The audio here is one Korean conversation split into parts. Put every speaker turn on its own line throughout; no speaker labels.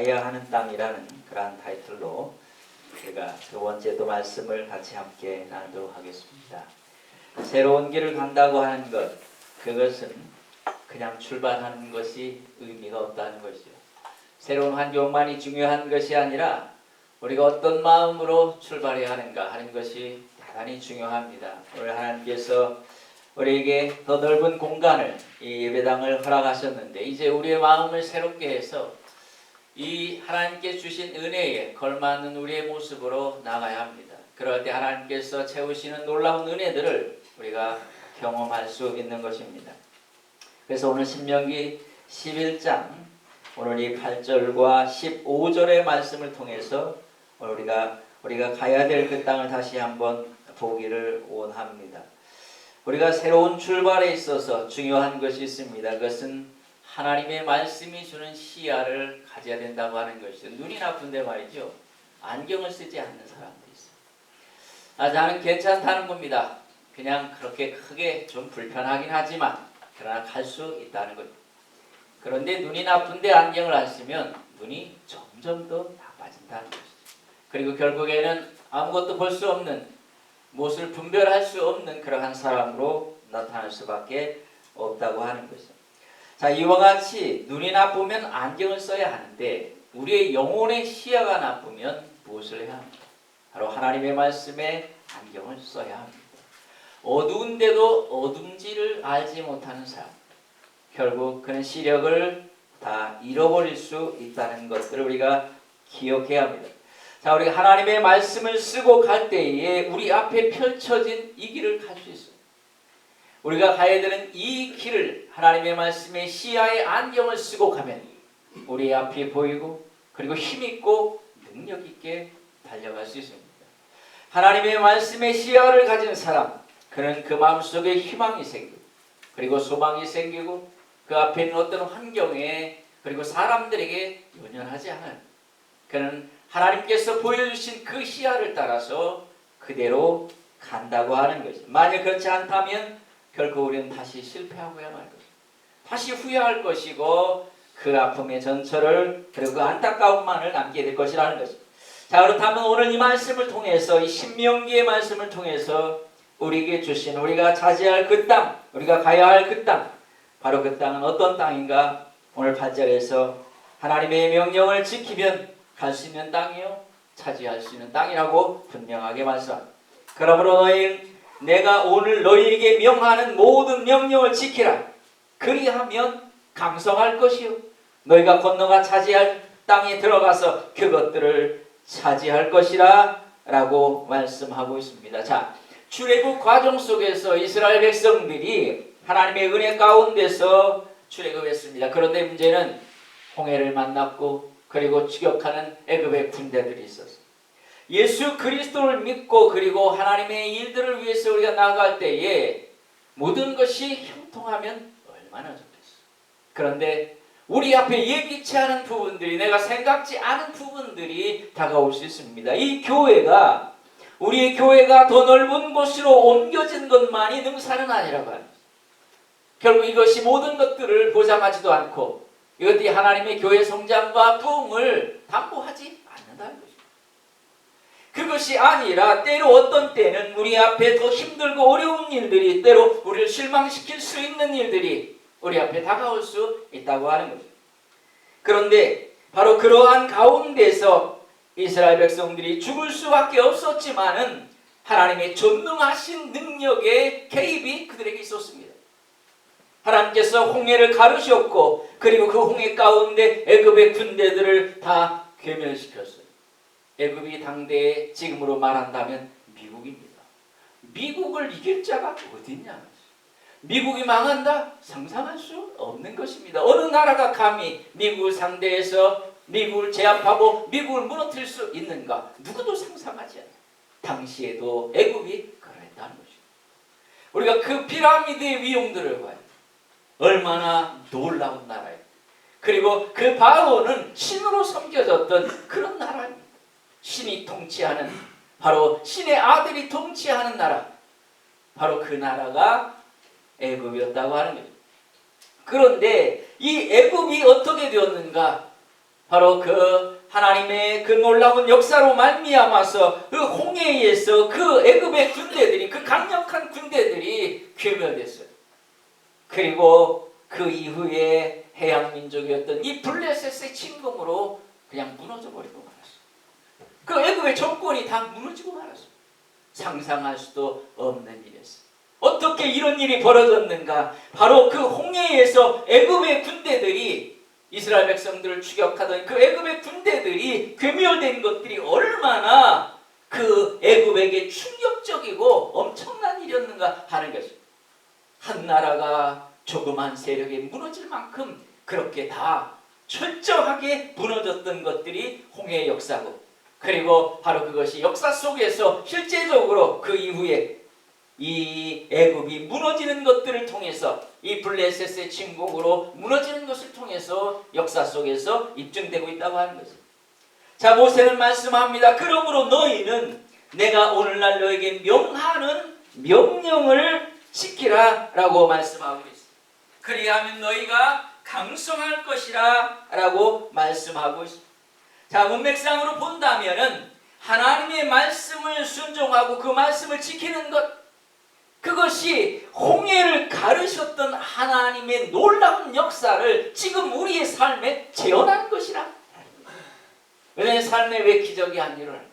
가야 하는 땅이라는 그러한 타이틀로 제가 두 번째도 말씀을 같이 함께 나누도록 하겠습니다. 새로운 길을 간다고 하는 것, 그것은 그냥 출발하는 것이 의미가 없다는 것이죠. 새로운 환경만이 중요한 것이 아니라 우리가 어떤 마음으로 출발해야 하는가 하는 것이 대단히 중요합니다. 오늘 하나님께서 우리에게 더 넓은 공간을, 이 예배당을 허락하셨는데 이제 우리의 마음을 새롭게 해서 이 하나님께 주신 은혜에 걸맞는 우리의 모습으로 나가야 합니다. 그럴 때 하나님께서 채우시는 놀라운 은혜들을 우리가 경험할 수 있는 것입니다. 그래서 오늘 신명기 11장 오늘 이 8절과 15절의 말씀을 통해서 우리가 가야 될 그 땅을 다시 한번 보기를 원합니다. 우리가 새로운 출발에 있어서 중요한 것이 있습니다. 그것은 하나님의 말씀이 주는 시야를 가져야 된다고 하는 것이죠. 눈이 나쁜데 말이죠. 안경을 쓰지 않는 사람도 있어요. 나는 괜찮다는 겁니다. 그냥 그렇게 크게 좀 불편하긴 하지만 그러나 갈 수 있다는 거죠. 그런데 눈이 나쁜데 안경을 안 쓰면 눈이 점점 더 나빠진다는 것이죠. 그리고 결국에는 아무것도 볼 수 없는, 무엇을 분별할 수 없는 그러한 사람으로 나타날 수밖에 없다고 하는 것이죠. 자, 이와 같이 눈이 나쁘면 안경을 써야 하는데 우리의 영혼의 시야가 나쁘면 무엇을 해야 합니까? 바로 하나님의 말씀에 안경을 써야 합니다. 어두운데도 어둠지를 알지 못하는 사람, 결국 그는 시력을 다 잃어버릴 수 있다는 것들을 우리가 기억해야 합니다. 자, 우리가 하나님의 말씀을 쓰고 갈 때에 우리 앞에 펼쳐진 이 길을 갈 수 있어요. 우리가 가야 되는 이 길을 하나님의 말씀의 시야에 안경을 쓰고 가면 우리 앞이 보이고 그리고 힘있고 능력있게 달려갈 수 있습니다. 하나님의 말씀의 시야를 가진 사람, 그는 그 마음속에 희망이 생기고 그리고 소망이 생기고 그 앞에 있는 어떤 환경에 그리고 사람들에게 연연하지 않아요. 그는 하나님께서 보여주신 그 시야를 따라서 그대로 간다고 하는 것이. 만약 그렇지 않다면 결코 우리는 다시 실패하고야 말 것이고 다시 후회할 것이고 그 아픔의 전철을 그리고 그 안타까움만을 남게 될 것이라는 것입니다. 자, 그렇다면 오늘 이 말씀을 통해서 이 신명기의 말씀을 통해서 우리에게 주신 우리가 차지할 그 땅, 우리가 가야 할 그 땅, 바로 그 땅은 어떤 땅인가? 오늘 8절에서 하나님의 명령을 지키면 갈 수 있는 땅이요 차지할 수 있는 땅이라고 분명하게 말씀합니다. 그러므로 내가 오늘 너희에게 명하는 모든 명령을 지키라. 그리하면 강성할 것이요 너희가 건너가 차지할 땅에 들어가서 그것들을 차지할 것이라 라고 말씀하고 있습니다. 자, 출애굽 과정 속에서 이스라엘 백성들이 하나님의 은혜 가운데서 출애굽했습니다. 그런데 문제는 홍해를 만났고 그리고 추격하는 애굽의 군대들이 있었습니다. 예수 그리스도를 믿고 그리고 하나님의 일들을 위해서 우리가 나아갈 때에 모든 것이 형통하면 얼마나 좋겠어. 그런데 우리 앞에 예기치 않은 부분들이, 내가 생각지 않은 부분들이 다가올 수 있습니다. 이 교회가, 우리의 교회가 더 넓은 곳으로 옮겨진 것만이 능사는 아니라고 합니다. 결국 이것이 모든 것들을 보장하지도 않고 이것들이 하나님의 교회 성장과 부흥을 담보하지 않는다는 것입니다. 그것이 아니라 때로 어떤 때는 우리 앞에 더 힘들고 어려운 일들이, 때로 우리를 실망시킬 수 있는 일들이 우리 앞에 다가올 수 있다고 하는 것입니다. 그런데 바로 그러한 가운데서 이스라엘 백성들이 죽을 수밖에 없었지만은 하나님의 전능하신 능력의 개입이 그들에게 있었습니다. 하나님께서 홍해를 가르셨고 그리고 그 홍해 가운데 애굽의 군대들을 다 괴멸시켰어요. 애굽이 당대에 지금으로 말한다면 미국입니다. 미국을 이길 자가 어디 있냐? 미국이 망한다? 상상할 수 없는 것입니다. 어느 나라가 감히 미국을 상대해서 미국을 제압하고 미국을 무너뜨릴 수 있는가? 누구도 상상하지 않아요. 당시에도 애굽이 그랬다는 것입니다. 우리가 그 피라미드의 위용들을 봐요. 얼마나 놀라운 나라예요. 그리고 그 바로는 신으로 섬겨졌던 그런 나라입니다. 신이 통치하는, 바로 신의 아들이 통치하는 나라, 바로 그 나라가 애굽이었다고 하는 거죠. 그런데 이 애굽이 어떻게 되었는가? 바로 그 하나님의 그 놀라운 역사로 말미암아서 그 홍해에서 그 애굽의 군대들이, 그 강력한 군대들이 괴멸됐어요. 그리고 그 이후에 해양 민족이었던 이 블레셋의 침공으로 그냥 무너져 버리고 말았어요. 그 애굽의 정권이 다 무너지고 말았어요. 상상할 수도 없는 일이었어요. 어떻게 이런 일이 벌어졌는가? 바로 그 홍해에서 애굽의 군대들이, 이스라엘 백성들을 추격하던 그 애굽의 군대들이 괴멸된 것들이 얼마나 그 애굽에게 충격적이고 엄청난 일이었는가 하는 것입니다. 한 나라가 조그만 세력에 무너질 만큼 그렇게 다 철저하게 무너졌던 것들이 홍해의 역사고, 그리고 바로 그것이 역사 속에서 실제적으로 그 이후에 이 애굽이 무너지는 것들을 통해서, 이 블레셋의 침공으로 무너지는 것을 통해서 역사 속에서 입증되고 있다고 하는 거죠. 자, 모세는 말씀합니다. 그러므로 너희는 내가 오늘날 너에게 명하는 명령을 지키라 라고 말씀하고 있습니다. 그리하면 너희가 강성할 것이라 라고 말씀하고 있습니다. 자, 문맥상으로 본다면은 하나님의 말씀을 순종하고 그 말씀을 지키는 것, 그것이 홍해를 가르셨던 하나님의 놀라운 역사를 지금 우리의 삶에 재현한 것이라. 왜 삶에 왜 기적이 안 일어날까?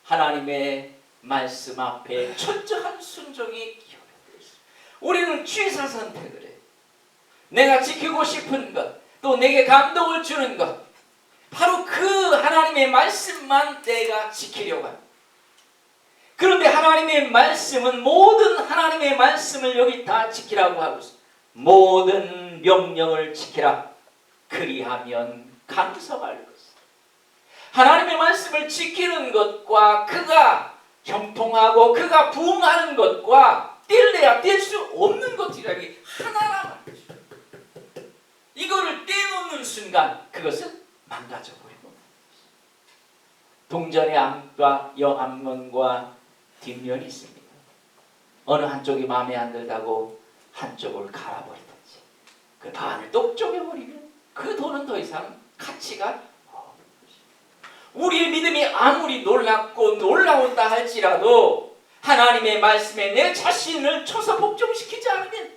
하나님의 말씀 앞에 철저한 순종이 기울어져 있어요. 우리는 취사 선택을 해요. 내가 지키고 싶은 것, 또 내게 감동을 주는 것, 바로 그 하나님의 말씀만 내가 지키려고 합니다. 그런데 하나님의 말씀은, 모든 하나님의 말씀을 여기 다 지키라고 하고 있습니다. 모든 명령을 지키라. 그리하면 강성할 것이다. 하나님의 말씀을 지키는 것과 그가 형통하고 그가 부응하는 것과 뗄래야 뗄 수 없는 것이라니 하나라는 것이다. 이거를 떼놓는 순간 그것은 망가져버리고, 동전의 앞과 앞면과 뒷면이 있습니다. 어느 한쪽이 마음에 안 들다고 한쪽을 갈아버리든지 그 반을 똑 쪼개버리면 그 돈은 더 이상 가치가 없는 것입니다. 우리의 믿음이 아무리 놀랍고 놀라운다 할지라도 하나님의 말씀에 내 자신을 쳐서 복종시키지 않으면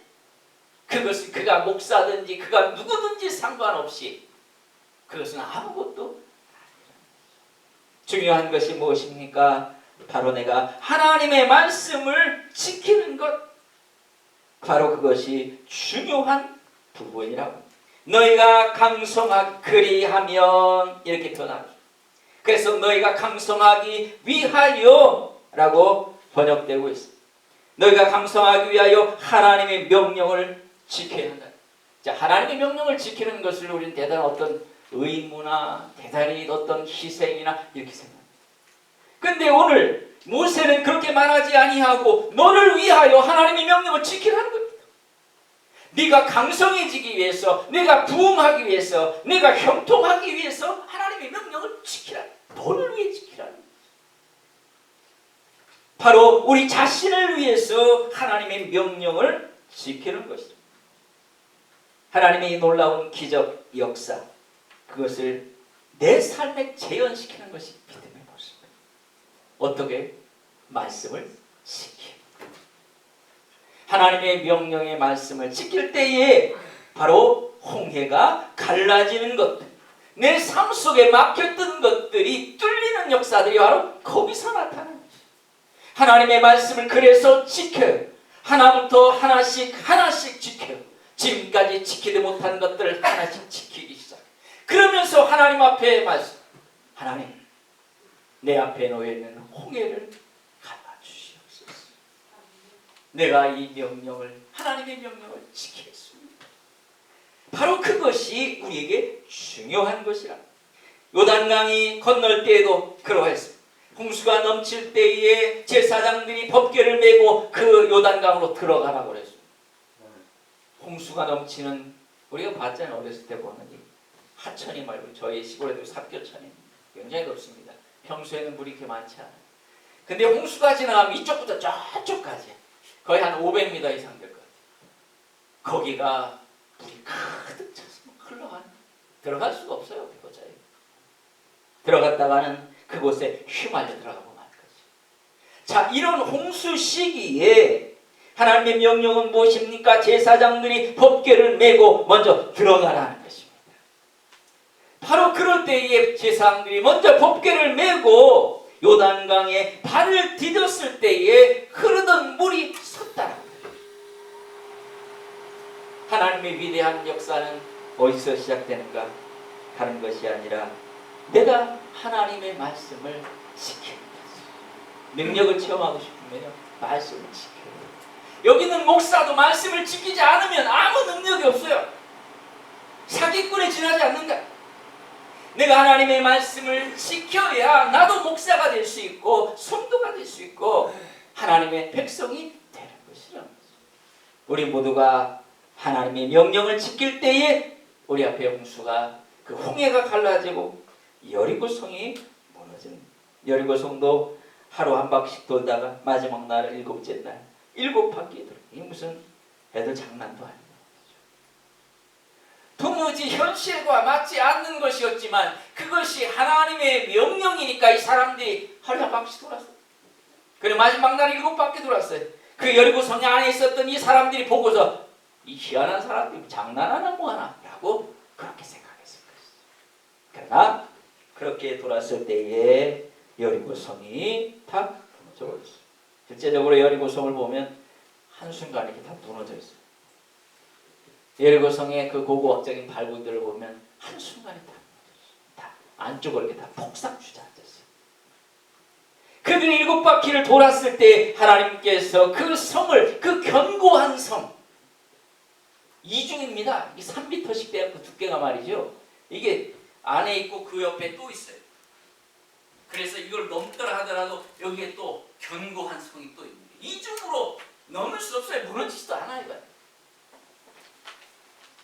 그것은 그가 목사든지 그가 누구든지 상관없이 그것은 아무것도 아니라. 중요한 것이 무엇입니까? 바로 내가 하나님의 말씀을 지키는 것, 바로 그것이 중요한 부분이라고. 너희가 강성하기 그리하면, 이렇게 표현합니다. 그래서 너희가 강성하기 위하여 라고 번역되고 있습니다. 너희가 강성하기 위하여 하나님의 명령을 지켜야 한다. 자, 하나님의 명령을 지키는 것을 우리는 대단한 어떤 의무나 대단히 어떤 희생이나 이렇게 생각합니다. 근데 오늘 모세는 그렇게 말하지 아니하고 너를 위하여 하나님의 명령을 지키라는 겁니다. 네가 강성해지기 위해서, 내가 부응하기 위해서, 내가 형통하기 위해서 하나님의 명령을 지키라. 너를 위해 지키라는 겁니다. 바로 우리 자신을 위해서 하나님의 명령을 지키는 것이죠. 하나님의 놀라운 기적 역사, 그것을 내 삶에 재현시키는 것이 믿음의 모습입니다. 어떻게? 말씀을 지키고, 하나님의 명령의 말씀을 지킬 때에 바로 홍해가 갈라지는 것들, 내 삶 속에 막혔던 것들이 뚫리는 역사들이 바로 거기서 나타나는 것입니다. 하나님의 말씀을 그래서 지켜요. 하나부터 하나씩 지켜요. 지금까지 지키지 못한 것들을 하나씩 지키기 시작해요. 그러면서 하나님 앞에 말씀, 하나님, 내 앞에 놓여있는 홍해를 갈라주시옵소서. 내가 이 명령을, 하나님의 명령을 지키겠습니다. 바로 그것이 우리에게 중요한 것이라. 요단강이 건널 때에도 그러했습니다. 홍수가 넘칠 때에 제사장들이 법궤를 메고 그 요단강으로 들어가라고 그랬습니다. 홍수가 넘치는, 우리가 봤잖아요. 어렸을 때 보는 이 하천이 말고 저희 시골에도 삽교천이 굉장히 높습니다. 평소에는 물이 그렇게 많지 않아요. 근데 홍수가 지나가면 이쪽부터 저쪽까지 거의 한 500m 이상 될 거예요. 거기가 물이 가득 차서 흘러가는. 들어갈 수가 없어요. 그곳에. 들어갔다가는 그곳에 휘말려 들어가고 말 거지. 자, 이런 홍수 시기에 하나님의 명령은 무엇입니까? 제사장들이 법궤를 메고 먼저 들어가라는 것입니다. 바로 그럴 때에 제사장들이 먼저 법궤를 메고 요단강에 발을 디뎠을 때에 흐르던 물이 섰다는 거예요. 하나님의 위대한 역사는 어디서 시작되는가? 다른 것이 아니라 내가 하나님의 말씀을 지키는 것이에요. 능력을 체험하고 싶으면 말씀을 지켜요. 여기는 목사도 말씀을 지키지 않으면 아무 능력이 없어요. 사기꾼에 지나지 않는가? 내가 하나님의 말씀을 지켜야 나도 목사가 될 수 있고 성도가 될 수 있고 하나님의 백성이 되는 것이라는 거죠. 우리 모두가 하나님의 명령을 지킬 때에 우리 앞에 홍수가 그 홍해가 갈라지고 여리고성이 무너지는, 여리고성도 하루 한 바퀴씩 돌다가 마지막 날 일곱째 날 7바퀴 돌아. 이게 무슨 애들 장난도 아니에요. 도무지 현실과 맞지 않는 것이었지만 그것이 하나님의 명령이니까 이 사람들이 하루 한 바퀴씩 돌았어요. 그리고 마지막 날 7바퀴 돌았어요. 그 여리고성 안에 있었던 이 사람들이 보고서 이 희한한 사람들이 장난하나 뭐하나 라고 그렇게 생각했을 것이죠. 그러나 그렇게 돌았을 때에 여리고성이 다 무너져 버렸어요. 실제적으로 여리고성을 보면 한순간에 이렇게 다 무너져 있어요. 여리고성의 그 고고학적인 발굴들을 보면 한순간에 다 안쪽으로 이렇게 다 폭삭 주저앉았어요. 그들이 7바퀴를 돌았을 때 하나님께서 그 성을, 그 견고한 성, 이중입니다. 이게 3m씩 돼서 두께가 말이죠. 이게 안에 있고 그 옆에 또 있어요. 그래서 이걸 넘더라 하더라도 여기에 또 견고한 성이 또 있는 게 이중으로 넘을 수 없어요. 무너지지도 않아요.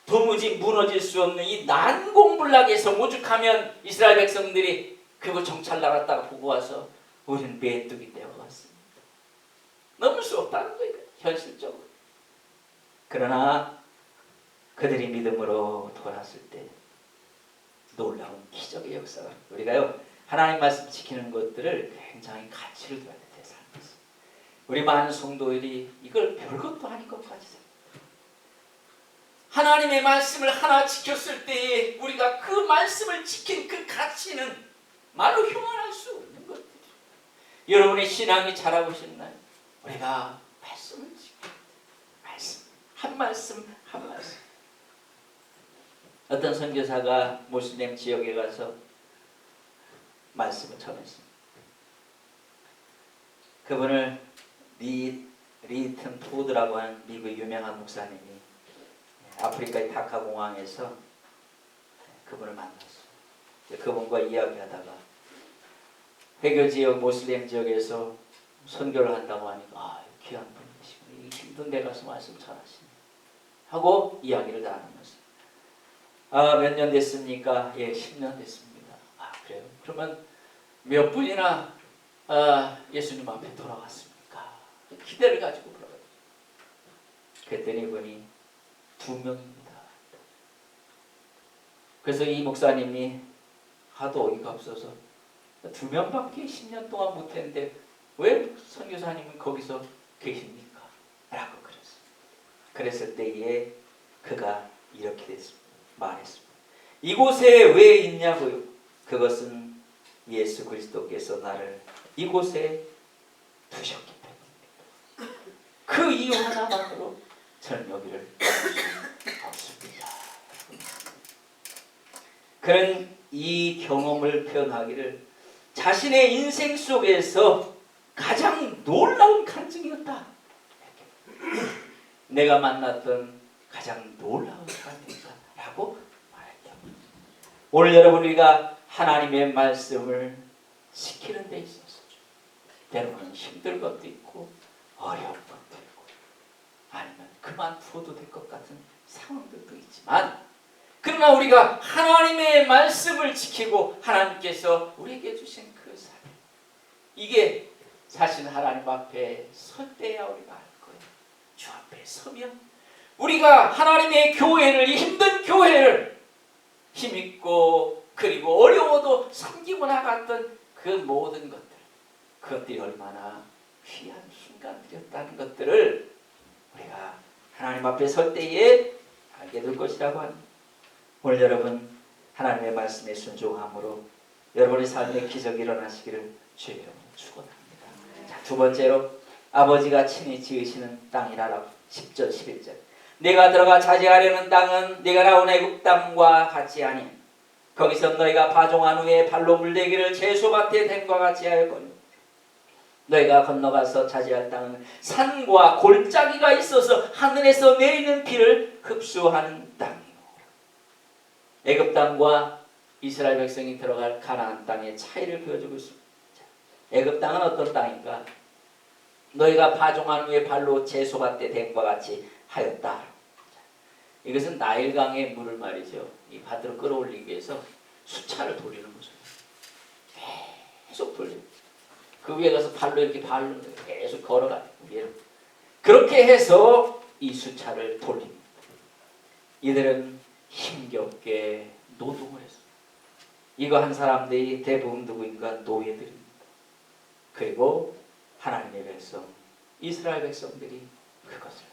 도무지 무너질 수 없는 이 난공불락에서 오죽하면 이스라엘 백성들이 그거 정찰 나갔다가 보고 와서 우리는 메뚜기 되어 왔습니다. 넘을 수 없다는 거예요. 현실적으로. 그러나 그들이 믿음으로 돌았을 때 놀라운 기적의 역사가, 우리가요 하나님 말씀 지키는 것들을 굉장히 가치를 둬야 돼요. 삶에서. 우리 많은 성도들이 이걸 별것도 아닌 것까지 생각해요. 하나님의 말씀을 하나 지켰을 때에 우리가 그 말씀을 지킨 그 가치는 말로 형언할 수 없는 것들이죠. 여러분의 신앙이 자라고 싶나요? 우리가 말씀을 지켜야 돼요. 말씀, 한 말씀 한 말씀. 어떤 선교사가 모슬렘 지역에 가서 말씀을 전했습니다. 그분을 리튼 푸드라고 하는 미국의 유명한 목사님이 아프리카의 다카 공항에서 그분을 만났어요. 그분과 이야기하다가 회교 지역 모슬렘 지역에서 선교를 한다고 하니까 귀한 분이시고 힘든 데 가서 말씀 전하시네 하고 이야기를 나누면서 몇 년 됐습니까? 예, 10년 됐습니다. 그래요? 그러면 몇 분이나 예수님 앞에 돌아왔습니까? 기대를 가지고 물어봤어요. 그랬더니 이분이 2명입니다. 그래서 이 목사님이 하도 어이가 없어서 2명밖에 10년 동안 못했는데 왜 선교사님은 거기서 계십니까? 라고 그랬어요. 그랬을 때에 그가 이렇게 됐습니다. 말했습니다. 이곳에 왜 있냐고요? 그것은 예수 그리스도께서 나를 이곳에 두셨기 때문입니다. 그 이유 하나만으로 저는 여기를 없습니다. 그는 이 경험을 표현하기를 자신의 인생 속에서 가장 놀라운 간증이었다. 내가 만났던 가장 놀라운 사람이다라고 말했다. 오늘 여러분 우리가 하나님의 말씀을 지키는 데 있어서 때로는 힘들 것도 있고 어려운 것도 있고 아니면 그만두어도 될 것 같은 상황들도 있지만 그러나 우리가 하나님의 말씀을 지키고 하나님께서 우리에게 주신 그 삶 이게 사실 하나님 앞에 설 때야 우리가 알 거예요. 주 앞에 서면 우리가 하나님의 교회를 이 힘든 교회를 힘있고 그리고 어려워도 섬기고 나갔던 그 모든 것들, 그것들이 얼마나 귀한 순간들이었다는 것들을 우리가 하나님 앞에 설 때에 알게 될 것이라고 합니다. 오늘 여러분 하나님의 말씀에 순종함으로 여러분의 삶의 기적이 일어나시기를 주의 이름으로 축원합니다. 자, 두 번째로 아버지가 친히 지으시는 땅이라라고 10절 11절 내가 들어가 차지하려는 땅은 네가 나온 애굽 땅과 같지 아니하니 거기서 너희가 파종한 후에 발로 물대기를 제소밭에 댐과 같이 하였거니 너희가 건너가서 차지할 땅은 산과 골짜기가 있어서 하늘에서 내리는 비를 흡수하는 땅이요. 애굽 땅과 이스라엘 백성이 들어갈 가나안 땅의 차이를 보여주고 있습니다. 애굽 땅은 어떤 땅인가? 너희가 파종한 후에 발로 제소밭에 댐과 같이 하였다. 이것은 나일강의 물을 말이죠. 이 밭으로 끌어올리기 위해서 수차를 돌리는 거죠. 계속 돌리고 그 위에 가서 발로 이렇게 계속 걸어가요. 그렇게 해서 이 수차를 돌립니다. 이들은 힘겹게 노동을 했습니다. 이거 한 사람들이 대부분 누구인가? 노예들입니다. 그리고 하나님의 백성, 이스라엘 백성들이 그것을 했습니다.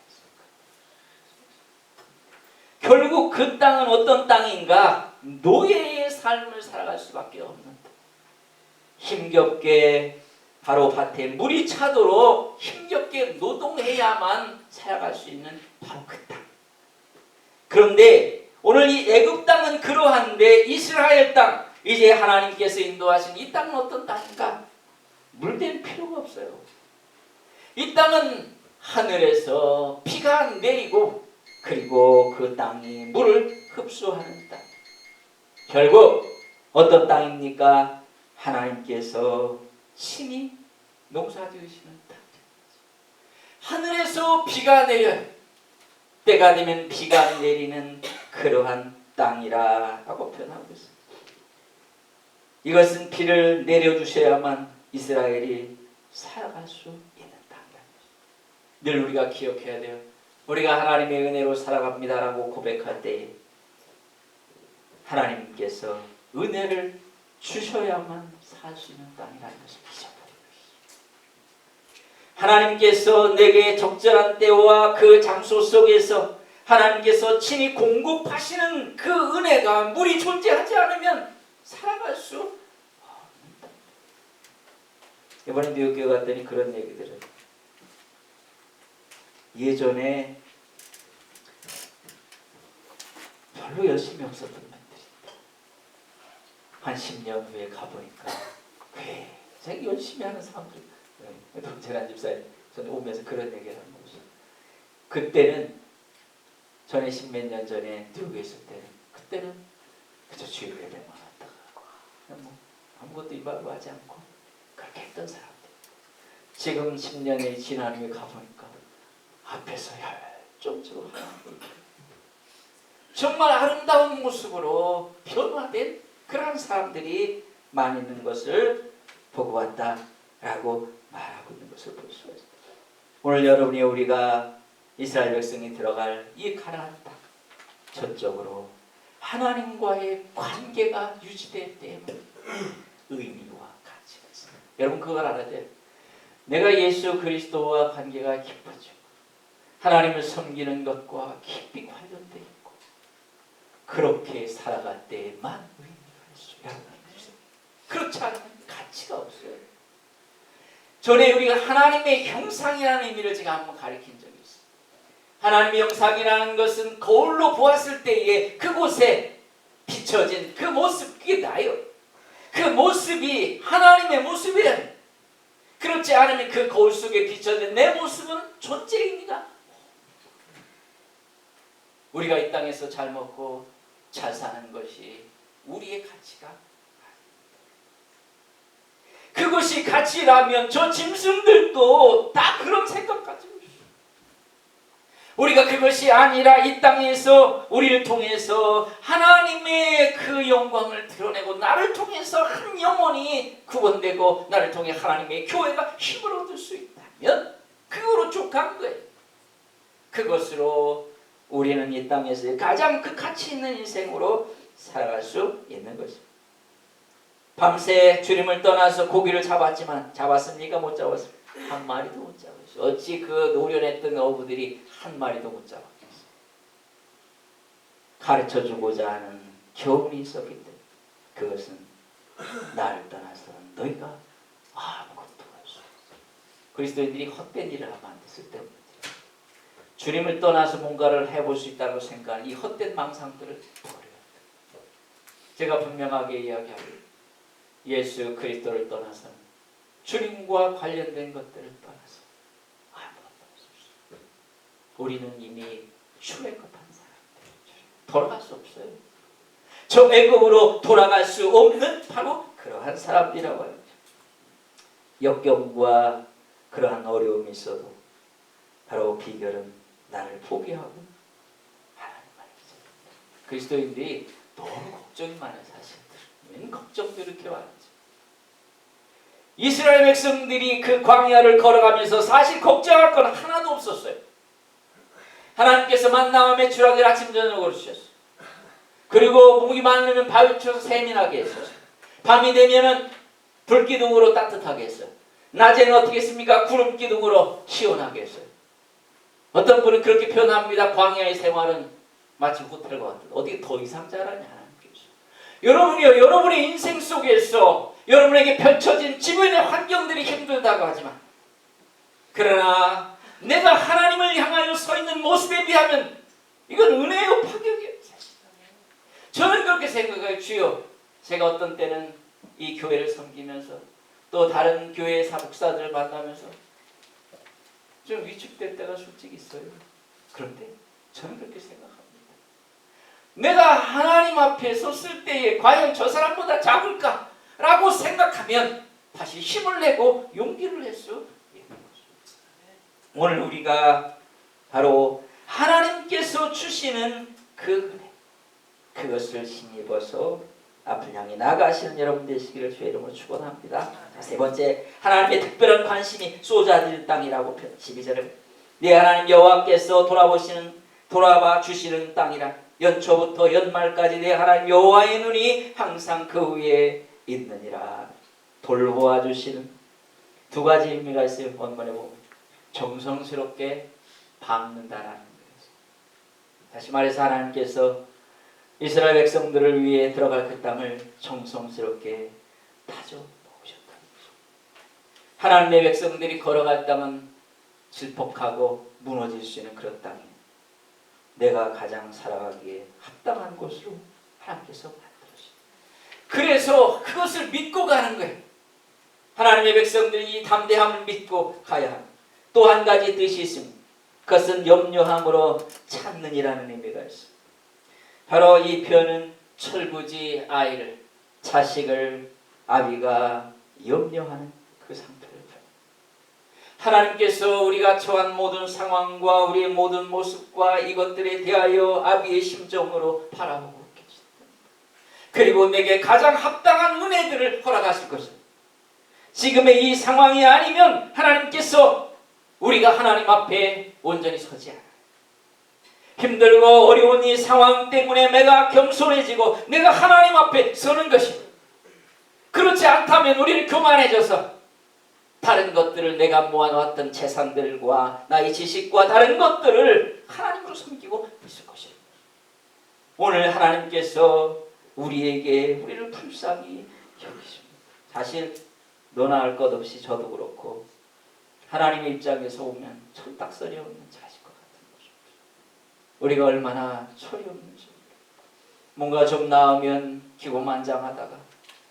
결국 그 땅은 어떤 땅인가? 노예의 삶을 살아갈 수밖에 없는 땅. 힘겹게 바로 밭에 물이 차도록 힘겹게 노동해야만 살아갈 수 있는 바로 그 땅. 그런데 오늘 이 애굽 땅은 그러한데 이스라엘 땅, 이제 하나님께서 인도하신 이 땅은 어떤 땅인가? 물댈 필요가 없어요. 이 땅은 하늘에서 비가 내리고 그리고 그 땅이 물을 흡수하는 땅. 결국 어떤 땅입니까? 하나님께서 친히 농사지으시는 땅. 하늘에서 비가 내려 때가 되면 비가 내리는 그러한 땅이라고 표현하고 있습니다. 이것은 비를 내려주셔야만 이스라엘이 살아갈 수 있는 땅이라는 것입니다. 늘 우리가 기억해야 돼요. 우리가 하나님의 은혜로 살아갑니다라고 고백할 때에 하나님께서 은혜를 주셔야만 살 수 있는 땅이라는 것을 잊어버리고 있습니다. 하나님께서 내게 적절한 때와 그 장소 속에서 하나님께서 친히 공급하시는 그 은혜가 물이 존재하지 않으면 살아갈 수 없는 땅. 이번에 뉴욕교회 갔더니 그런 얘기들을 예전에 별로 열심히 없었던 분들이 한 10년 후에 가보니까 굉장히 열심히 하는 사람들. 동재란 집사님 저는 오면서 그런 얘기를 하는 거죠. 그때는 전에 10몇 년 전에 뉴욕에 있을 때는 그때는 그저 주일 예배만 왔다가 뭐 아무것도 이발로 하지 않고 그렇게 했던 사람들. 지금 10년이 지난 후에 가보니까 앞에서 열정적으로 정말 아름다운 모습으로 변화된 그런 사람들이 많이 있는 것을 보고 왔다라고 말하고 있는 것을 볼 수가 있습니다. 오늘 여러분이 우리가 이스라엘 백성이 들어갈 이 가나안 땅 전적으로 하나님과의 관계가 유지될 때에는 의미와 가치가 있습니다. 여러분 그걸 알아야 돼요. 내가 예수 그리스도와 관계가 깊어지고 하나님을 섬기는 것과 깊이 관련되어 있고 그렇게 살아갈 때에만 의미가 있어요. 그렇지 않으면 가치가 없어요. 전에 우리가 하나님의 형상이라는 의미를 제가 한번 가르친 적이 있어요. 하나님의 형상이라는 것은 거울로 보았을 때에 그곳에 비춰진 그 모습, 그게 나요. 그 모습이 하나님의 모습이래. 그렇지 않으면 그 거울 속에 비춰진 내 모습은 존재입니다. 우리가 이 땅에서 잘 먹고 잘 사는 것이 우리의 가치가 그것이 가치라면 저 짐승들도 다 그런 생각 가지고 있어요. 우리가 그것이 아니라 이 땅에서 우리를 통해서 하나님의 그 영광을 드러내고 나를 통해서 한 영혼이 구원되고 나를 통해 하나님의 교회가 힘을 얻을 수 있다면 그거로 족한 거예요. 그것으로 우리는 이 땅에서 가장 그 가치 있는 인생으로 살아갈 수 있는 것입니다. 밤새 주님을 떠나서 고기를 잡았습니까? 못 잡았습니까? 한 마리도 못 잡았어요. 어찌 그 노련했던 어부들이 한 마리도 못 잡았겠어요. 가르쳐주고자 하는 교훈이 있었기 때문에 그것은 나를 떠나서는 너희가 아무것도 없어. 그리스도인들이 헛된 일을 하면 안 돼. 쓸데없는 일. 주님을 떠나서 뭔가를 해볼 수 있다고 생각하는 이 헛된 망상들을 버려야 돼. 제가 분명하게 이야기하길 예수 그리스도를 떠나서는 주님과 관련된 것들을 떠나서 아무것도 없습니다. 우리는 이미 출애굽한 사람들, 돌아갈 수 없어요. 저 애굽으로 돌아갈 수 없는 바로 그러한 사람들이라고 합니다. 역경과 그러한 어려움이 있어도 바로 비결은 나를 포기하고 하나님만 있습니다. 그리스도인들이 너무 걱정이 많은 사실들. 웬 걱정도 이렇게 많은지. 이스라엘 백성들이 그 광야를 걸어가면서 사실 걱정할 건 하나도 없었어요. 하나님께서 만나와 메추라기를 아침 저녁으로 주셨어요. 그리고 목이 많으면 바위 쳐서 세민하게 했어요. 밤이 되면은 불기둥으로 따뜻하게 했어요. 낮에는 어떻게 했습니까? 구름기둥으로 시원하게 했어요. 어떤 분은 그렇게 표현합니다. 광야의 생활은 마치 호텔과 같은. 어떻게 더 이상 잘하냐 하나님께서. 여러분이요, 여러분의 인생 속에서 여러분에게 펼쳐진 주변의 환경들이 힘들다고 하지만, 그러나 내가 하나님을 향하여 서 있는 모습에 비하면 이건 은혜요 파격이에요. 저는 그렇게 생각해요. 주여, 제가 어떤 때는 이 교회를 섬기면서 또 다른 교회 사목사들을 만나면서 좀 위축될 때가 솔직히 있어요. 그런데 저는 그렇게 생각합니다. 내가 하나님 앞에 섰을 때에 과연 저 사람보다 작을까? 라고 생각하면 다시 힘을 내고 용기를 낼 수 있는 거죠. 오늘 우리가 바로 하나님께서 주시는 그 은혜, 그것을 힘입어서 앞을 향해 나아가시는 여러분 되시기를 주의 이름으로 축원합니다. 세 번째, 하나님의 특별한 관심이 쏟아질 땅이라고 12절에 네 하나님 여호와께서 돌아봐 주시는 땅이라. 연초부터 연말까지 내 하나님 여호와의 눈이 항상 그 위에 있느니라. 돌보아 주시는 두 가지 의미가 있어요. 원문에 보면 정성스럽게 밟는다라는 거예요. 다시 말해서 하나님께서 이스라엘 백성들을 위해 들어갈 그 땅을 정성스럽게 다져 놓으셨다는 거죠. 하나님의 백성들이 걸어갈 땅은 질퍽하고 무너질 수 있는 그런 땅이에요. 내가 가장 살아가기에 합당한 곳으로 하나님께서 만들어주셨어요. 그래서 그것을 믿고 가는 거예요. 하나님의 백성들이 이 담대함을 믿고 가야 합니다. 또 한 가지 뜻이 있습니다. 그것은 염려함으로 찾는이라는 의미가 있습니다. 바로 이 표현은 철부지 아이를, 자식을 아비가 염려하는 그 상태를 표현합니다. 하나님께서 우리가 처한 모든 상황과 우리의 모든 모습과 이것들에 대하여 아비의 심정으로 바라보고 계십니다. 그리고 내게 가장 합당한 은혜들을 허락하실 것입니다. 지금의 이 상황이 아니면 하나님께서 우리가 하나님 앞에 온전히 서지 않아요. 힘들고 어려운 이 상황 때문에 내가 겸손해지고 내가 하나님 앞에 서는 것입니다. 그렇지 않다면 우리는 교만해져서 다른 것들을 내가 모아놓았던 재산들과 나의 지식과 다른 것들을 하나님으로 섬기고 있을 것입니다. 오늘 하나님께서 우리를 불쌍히 여기십니다. 사실 너나 할 것 없이 저도 그렇고 하나님의 입장에서 오면 철딱서리 없는 자식 것 같은 것입니다. 우리가 얼마나 철이 없는지, 뭔가 좀 나으면 기고만장하다가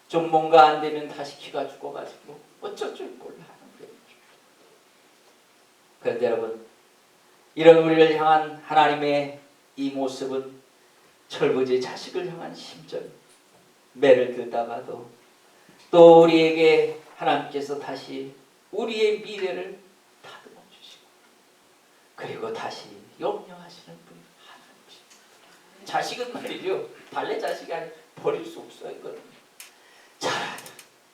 좀 뭔가 안 되면 다시 기가 죽어가지고 어쩔 줄 몰라 하는 거예요. 그런데 여러분, 이런 우리를 향한 하나님의 이 모습은 철부지 자식을 향한 심정, 매를 들다가도 또 우리에게 하나님께서 다시 우리의 미래를 다듬어 주시고 그리고 다시 염려하시는 분이 하나님이십니다. 자식은 말이죠, 달래 자식이 아니라 버릴 수 없어요. 이걸 잘하든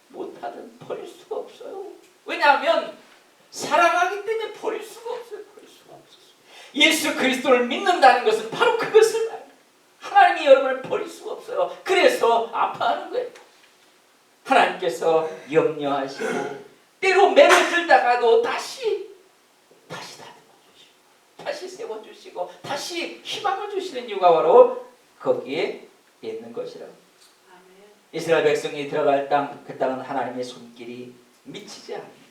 못하든 버릴 수가 없어요. 왜냐하면 사랑하기 때문에 버릴 수가 없어요. 버릴 수가 없어요. 예수 그리스도를 믿는다는 것은 바로 그것을 말해요. 하나님이 여러분을 버릴 수가 없어요. 하나님께서 염려하시고 때로 매를 들다가도 다시 다듬어 주시고 다시 세워주시고 다시 희망을 주시는 이유가 바로 거기에 있는 것이라고. 이스라엘 백성이 들어갈 땅, 그 땅은 하나님의 손길이 미치지 않습니다.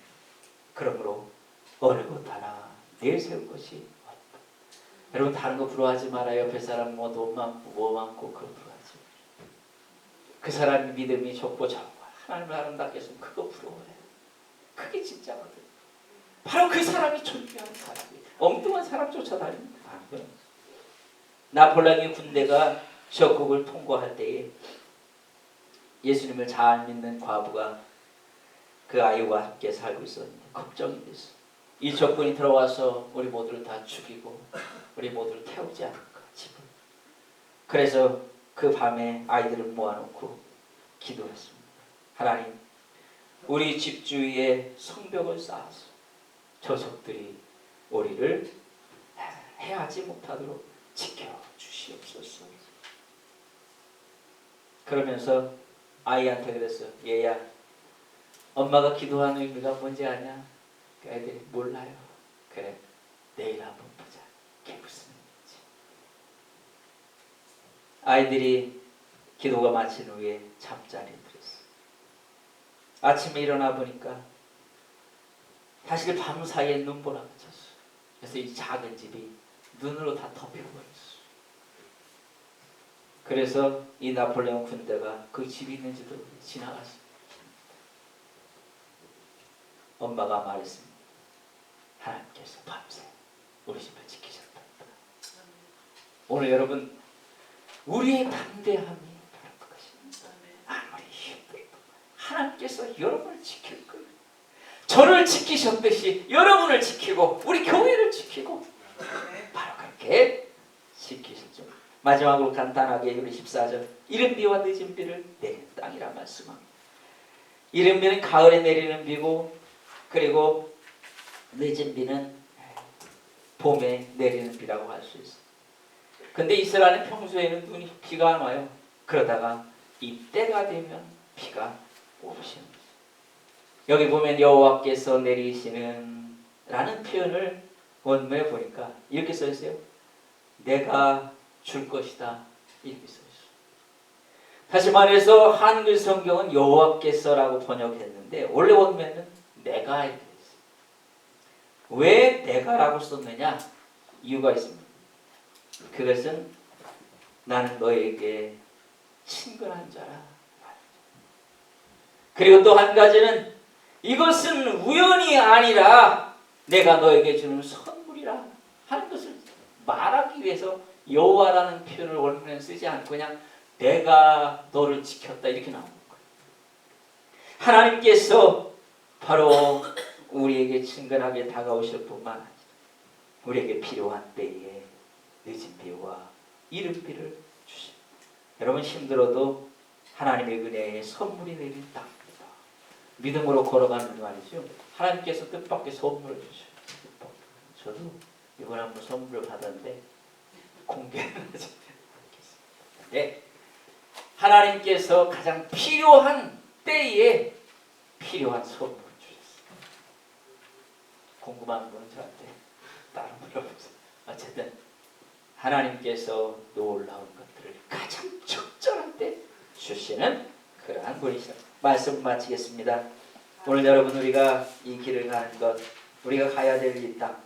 그러므로 어느 것 하나 내세울 것이 없다. 여러분 다른 거 부러워하지 말아요. 옆에 사람 뭐 돈 많고 뭐 많고 그거 부러워하지 마요. 그 사람이 믿음이 좋고 정말 하나님을 아름답게 했으면 그거 부러워해요. 그게 진짜거든. 바로 그 사람이 존귀한 사람이에요. 엉뚱한 사람 쫓아다니는 거예요. 나폴레옹의 군대가 적국을 통과할 때에 예수님을 잘 믿는 과부가 그 아이와 함께 살고 있었는데 걱정이 됐어. 이 적군이 들어와서 우리 모두를 다 죽이고 우리 모두를 태우지 않을까 집을. 그래서 그 밤에 아이들을 모아놓고 기도했습니다. 하나님, 우리 집 주위에 성벽을 쌓아서 저 적들이 우리를 해하지 못하도록 지켜주시옵소서. 그러면서 아이한테 그랬어요. 얘야, 엄마가 기도하는 의미가 뭔지 아냐? 그 애들이 몰라요. 그래, 내일 한번 보자. 그게 무슨 의미인지. 아이들이 기도가 마친 후에 잠자리에 들었어요. 아침에 일어나 보니까 사실 밤 사이에 눈보라가 쳤어요. 그래서 이 작은 집이 눈으로 다 덮여버렸어요. 그래서 이 나폴레옹 군대가 그 집이 있는지도 지나갔습니다. 엄마가 말했습니다. 하나님께서 밤새 우리 집을 지키셨다. 오늘 여러분 우리의 담대함이 바로 그것입니다. 아무리 힘들어도 하나님께서 여러분을 지킬 거예요. 저를 지키셨듯이 여러분을 지키고 우리 교회를 지키고 바로 그렇게 지키셨죠. 마지막으로 간단하게 우리 14절 이른 비와 늦은 비를 내리는 땅이라 말씀합니다. 이른 비는 가을에 내리는 비고 그리고 늦은 비는 봄에 내리는 비라고 할 수 있어요. 근데 이스라엘은 평소에는 비가 안 와요. 그러다가 이때가 되면 비가 오시는 거예요. 여기 보면 여호와께서 내리시는 라는 표현을 원문에 보니까 이렇게 써 있어요. 내가 줄 것이다. 이렇게 써 있어요. 다시 말해서 한글 성경은 여호와께서라고 번역했는데 원래 원문에는 내가 이렇게 있어요. 왜 내가라고 썼느냐? 이유가 있습니다. 그것은 나는 너에게 친근한 자라. 그리고 또 한 가지는 이것은 우연이 아니라 내가 너에게 주는 선물이라 하는 것을 말하기 위해서 여호와라는 표현을 원문에 쓰지 않고 그냥 내가 너를 지켰다 이렇게 나오는 거예요. 하나님께서 바로 우리에게 친근하게 다가오실 뿐만 아니라 우리에게 필요한 때에 늦은 비와 이른 비를 주십니다. 여러분 힘들어도 하나님의 은혜의 선물이 내린 땅입니다. 믿음으로 걸어가는 말이죠. 하나님께서 뜻밖의 선물을 주셔요. 저도 이번에 한번 선물을 받았는데 공개는 하지 않겠습니다. 네, 하나님께서 가장 필요한 때에 필요한 선물을 주셨어요. 궁금한 분은 저한테 따로 물어보세요. 어쨌든 하나님께서 놀라운 것들을 가장 적절한 때 주시는 그러한 분이시다. 말씀 마치겠습니다. 오늘 여러분 우리가 이 길을 가는 것, 우리가 가야 될 이 땅,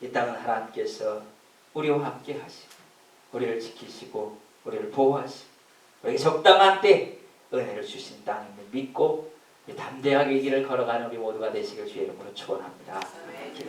이 땅은 하나님께서 우리와 함께 하시고 우리를 지키시고 우리를 보호하시고 우리에게 적당한 때 은혜를 주신 땅임을 믿고 담대하게 이 길을 걸어가는 우리 모두가 되시길 주의 이름으로 축원합니다.